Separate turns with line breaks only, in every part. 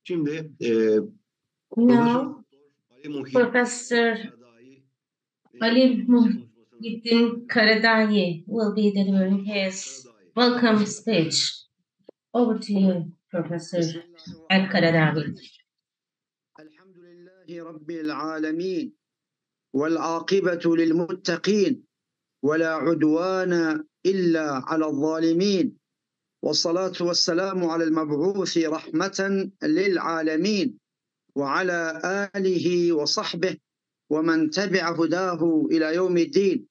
Şimdi
Now, Professor Ali Muhyiddin Karadagi will be delivering his welcome speech. Over to you, Professor el-Karadagi.
الحمد لله رب العالمين والعاقبة للمتقين ولا عدوان إلا على الظالمين والصلاة والسلام على المبعوث رحمة للعالمين وعلى آله وصحبه ومن تبع هداه إلى يوم الدين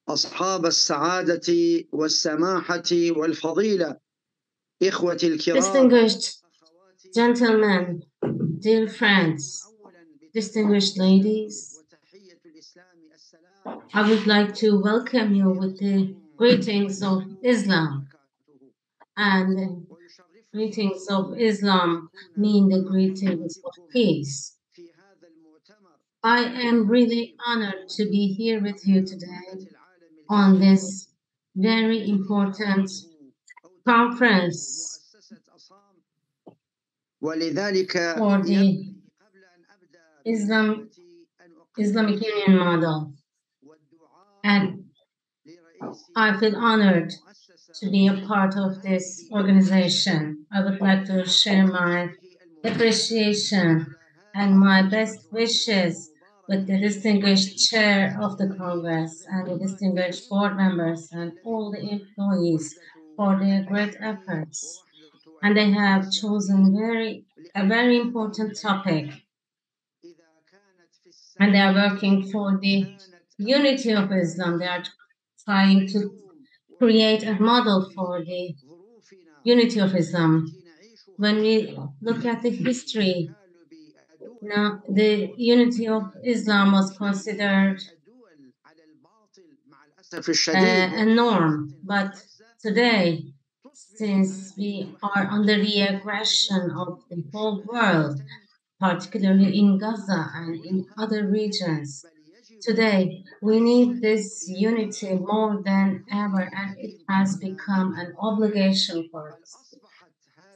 أصحاب السعادة والسماحة والفضيلة إخوة الكرام.
Distinguished gentlemen, dear friends, distinguished ladies, I would like to welcome you with the greetings of Islam. And greetings of Islam mean the greetings of peace. I am really honored to be here with you today on this very important conference for the Islamic Union model. And I feel honored to be a part of this organization. I would like to share my appreciation and my best wishes with the distinguished chair of the Congress and the distinguished board members and all the employees for their great efforts. And they have chosen a very important topic. And they are working for the unity of Islam. They are trying to create a model for the unity of Islam. When we look at the history, now the unity of Islam was considered a norm, but today, since we are under the aggression of the whole world, particularly in Gaza and in other regions, today we need this unity more than ever, and it has become an obligation for us.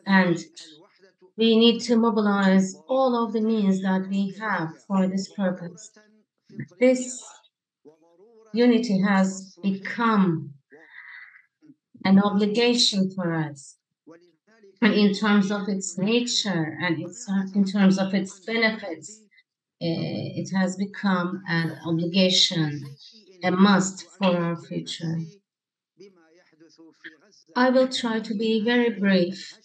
And we need to mobilize all of the means that we have for this purpose. This unity has become an obligation for us. And in terms of its nature and in terms of its benefits, it has become an obligation, a must for our future. I will try to be very brief,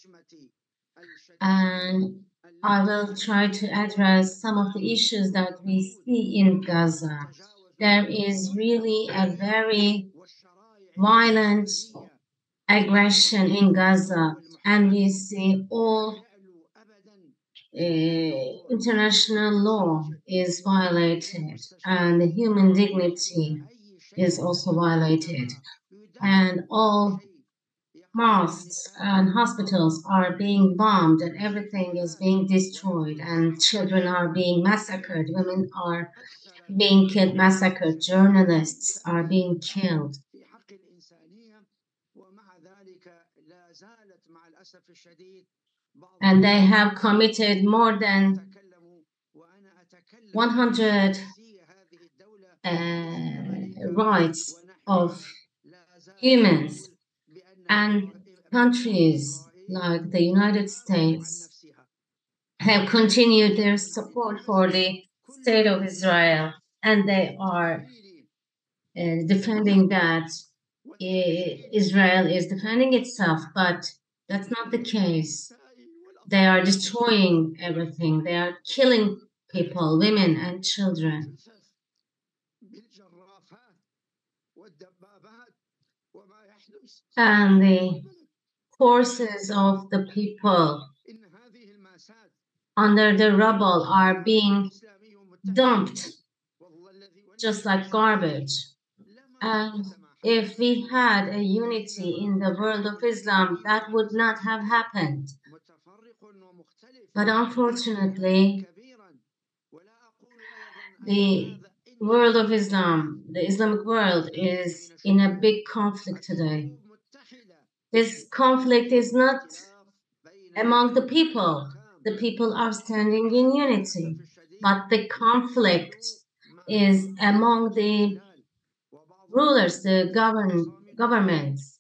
and I will try to address some of the issues that we see in Gaza. There is really a very violent aggression in Gaza, and we see all international law is violated, and human dignity is also violated, and all mosques and hospitals are being bombed, and everything is being destroyed, and children are being massacred, women are being killed, massacred, journalists are being killed. And they have committed more than 100 rights of humans, and countries like the United States have continued their support for the state of Israel, and they are defending that Israel is defending itself, but that's not the case. They are destroying everything. They are killing people, women and children. And the forces of the people under the rubble are being dumped just like garbage. And if we had a unity in the world of Islam, that would not have happened. But unfortunately, the world of Islam, the Islamic world, is in a big conflict today. This conflict is not among the people. the people are standing in unity. But the conflict is among the rulers, the governments.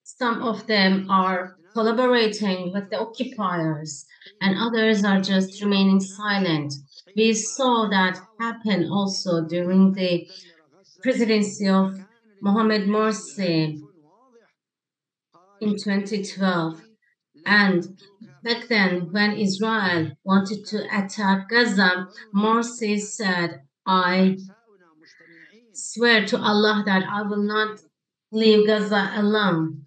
Some of them are collaborating with the occupiers, and others are just remaining silent. We saw that happen also during the presidency of Mohamed Morsi in 2012. And back then, when Israel wanted to attack Gaza, Morsi said, I swear to Allah that I will not leave Gaza alone.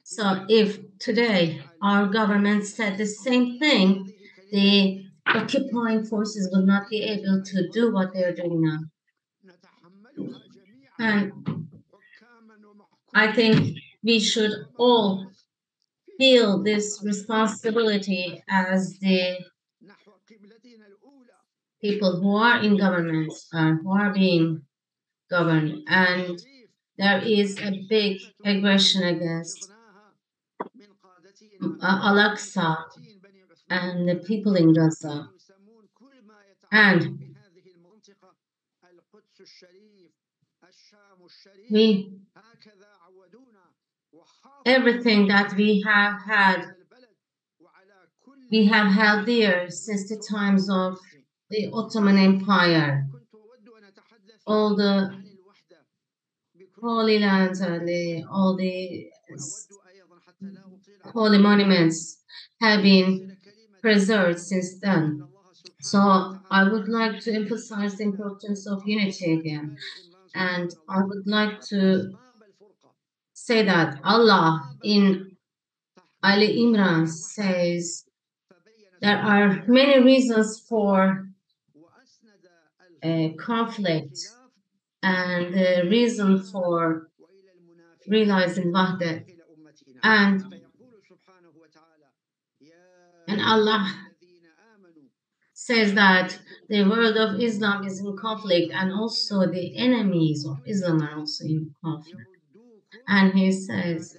So if today our government said the same thing, the occupying forces will not be able to do what they are doing now. And I think we should all feel this responsibility as the people who are in government and who are being governed. And there is a big aggression against Al-Aqsa and the people in Gaza. And everything that we have held dear since the times of the Ottoman Empire. All the holy lands and all the holy monuments have been preserved since then. So I would like to emphasize the importance of unity again. And I would like to say that Allah in Ali Imran says there are many reasons for conflict and the reason for realizing Wahdat. And Allah says that the world of Islam is in conflict and also the enemies of Islam are also in conflict. And he says,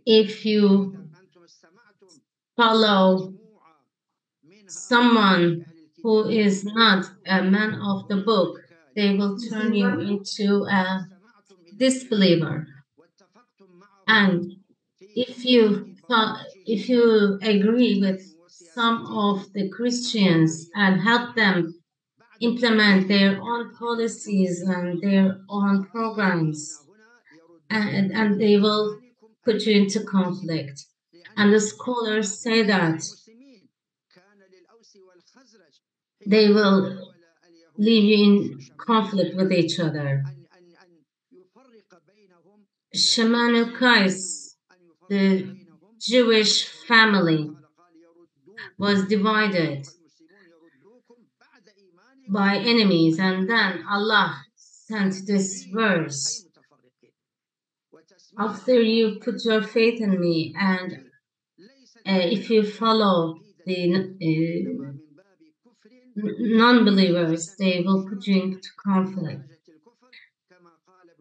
if you follow someone who is not a man of the book, they will turn you into a disbeliever. And if you agree with some of the Christians and help them implement their own policies and their own programs, and they will put you into conflict. And the scholars say that they will leave you in conflict with each other. Shaman al-Qais, the Jewish family, was divided by enemies, and then Allah sent this verse. After you put your faith in me, and if you follow the non-believers, they will put you into conflict.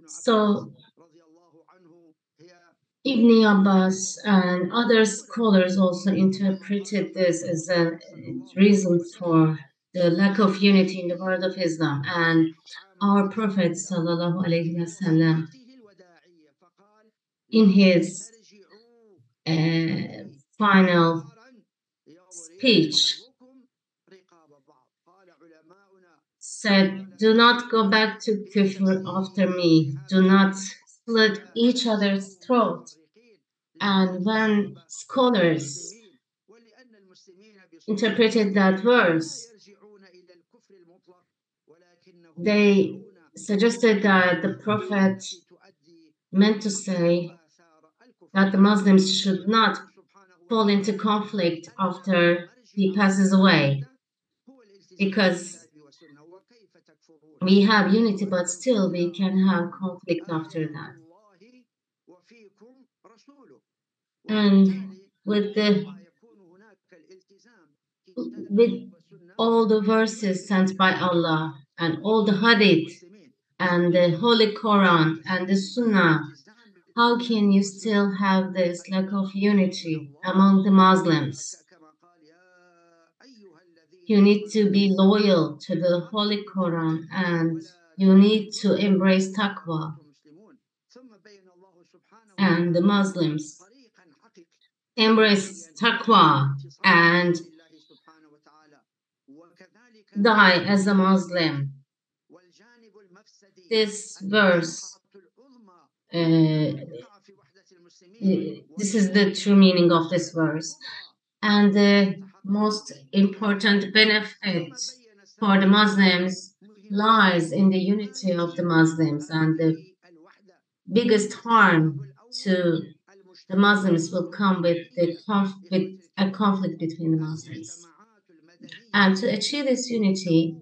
So Ibn Abbas and other scholars also interpreted this as a reason for the lack of unity in the world of Islam. And our Prophet ﷺ, in his final speech, said, do not go back to kufr after me. Do not slit each other's throat. And when scholars interpreted that verse, they suggested that the Prophet meant to say that the Muslims should not fall into conflict after he passes away, because we have unity, but still we can have conflict after that. And with all the verses sent by Allah and all the hadith and the Holy Quran and the Sunnah How can you still have this lack of unity among the Muslims? You need to be loyal to the Holy Quran and you need to embrace taqwa. And the Muslims embrace taqwa and die as a Muslim. This verse, this is the true meaning of this verse. And the most important benefit for the Muslims lies in the unity of the Muslims, and the biggest harm to the Muslims will come with a conflict between the Muslims. And to achieve this unity,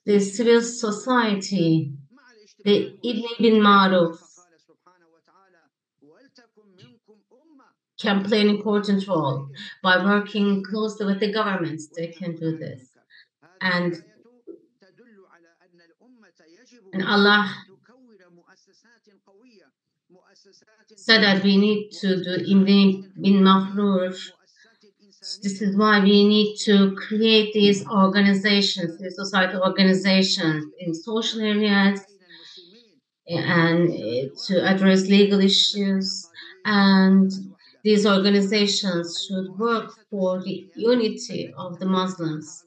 the civil society, the Ibn bin Maruf, can play an important role by working closely with the governments. They can do this. And Allah said that we need to do Ibn bin Mafrur. This is why we need to create these organizations, these societal organizations in social areas, and to address legal issues. And these organizations should work for the unity of the Muslims.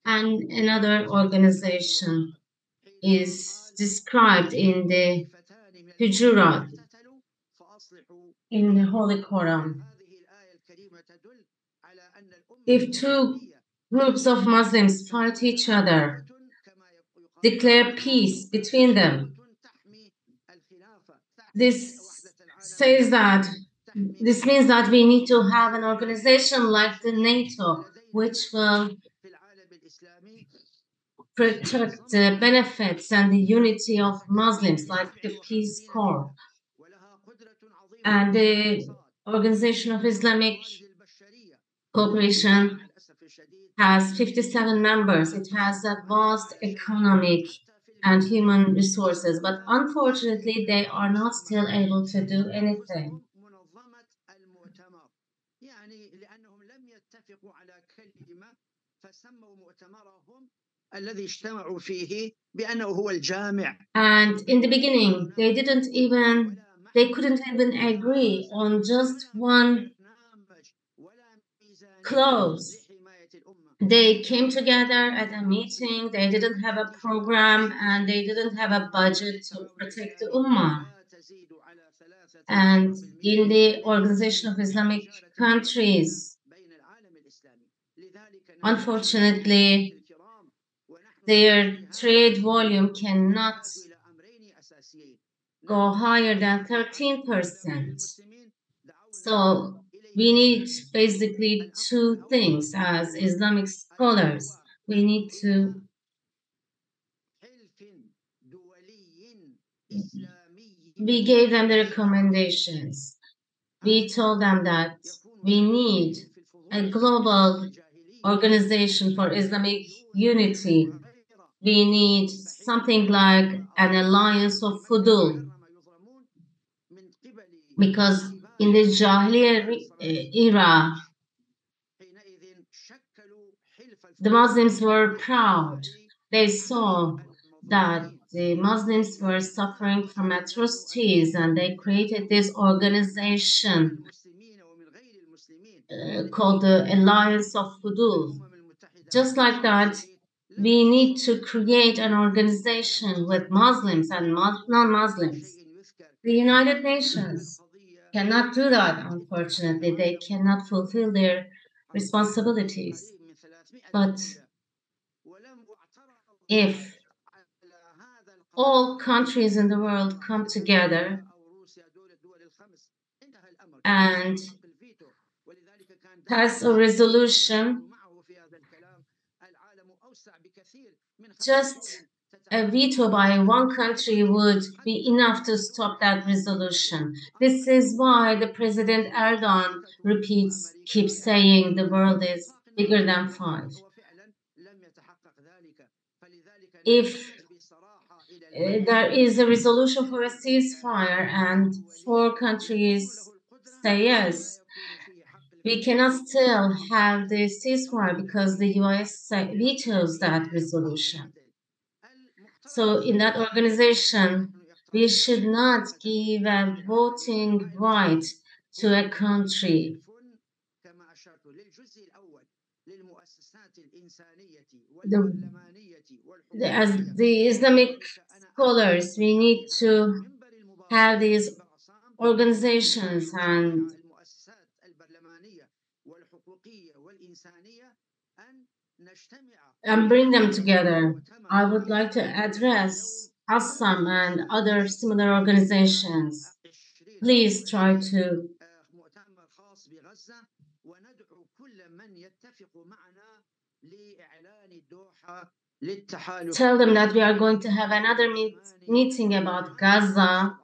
And another organization is described in the Hujurat, in the Holy Quran. If two groups of Muslims fight each other, declare peace between them, this means that we need to have an organization like the NATO, which will protect the benefits and the unity of Muslims, like the Peace Corps. And the Organization of Islamic Cooperation has 57 members. It has a vast economic and human resources, but unfortunately, they are not still able to do anything. And in the beginning, they couldn't even agree on just one clause. They came together at a meeting, they didn't have a program, and they didn't have a budget to protect the Ummah. And in the Organization of Islamic Countries, unfortunately, their trade volume cannot go higher than 13%. So we need basically two things as Islamic scholars. We need to we gave them the recommendations. We told them that we need a global organization for Islamic unity. We need something like an alliance of Fudul, because in the Jahiliyyah era, the Muslims were proud. They saw that the Muslims were suffering from atrocities, and they created this organization called the Alliance of Fudul. Just like that, we need to create an organization with Muslims and non-Muslims. The United Nations cannot do that, unfortunately. They cannot fulfill their responsibilities. But if all countries in the world come together and pass a resolution, just a veto by one country would be enough to stop that resolution. This is why the President Erdogan keeps saying the world is bigger than 5. If there is a resolution for a ceasefire and 4 countries say yes. We cannot still have the ceasefire because the US vetoes that resolution. So in that organization, we should not give a voting right to a country. As the Islamic scholars, we need to have these organizations and bring them together. I would like to address ASSAM and other similar organizations. Please try to tell them that we are going to have another meeting about Gaza,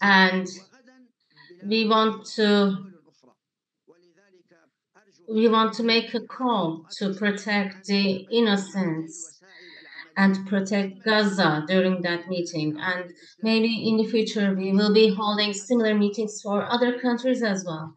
and we want to make a call to protect the innocents and protect Gaza during that meeting. And maybe in the future we will be holding similar meetings for other countries as well.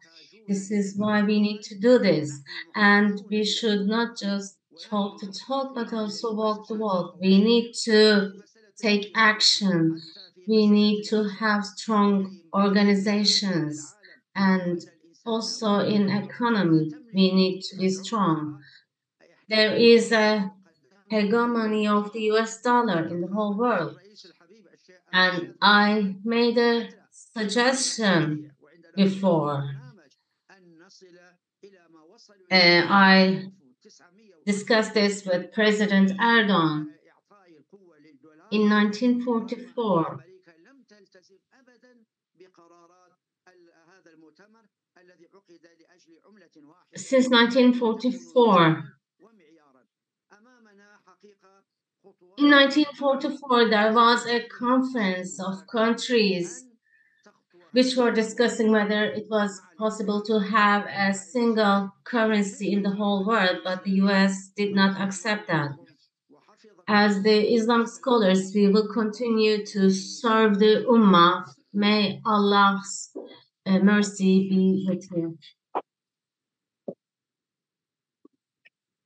This is why we need to do this. And we should not just talk the talk, but also walk the walk. We need to take action. We need to have strong organizations, and also in economy, we need to be strong. There is a hegemony of the US dollar in the whole world. And I made a suggestion before. I discussed this with President Erdogan in 1944. Since 1944, in 1944, there was a conference of countries which were discussing whether it was possible to have a single currency in the whole world, but the US did not accept that. As the Islam scholars, we will continue to serve the Ummah. May Allah's mercy be with you.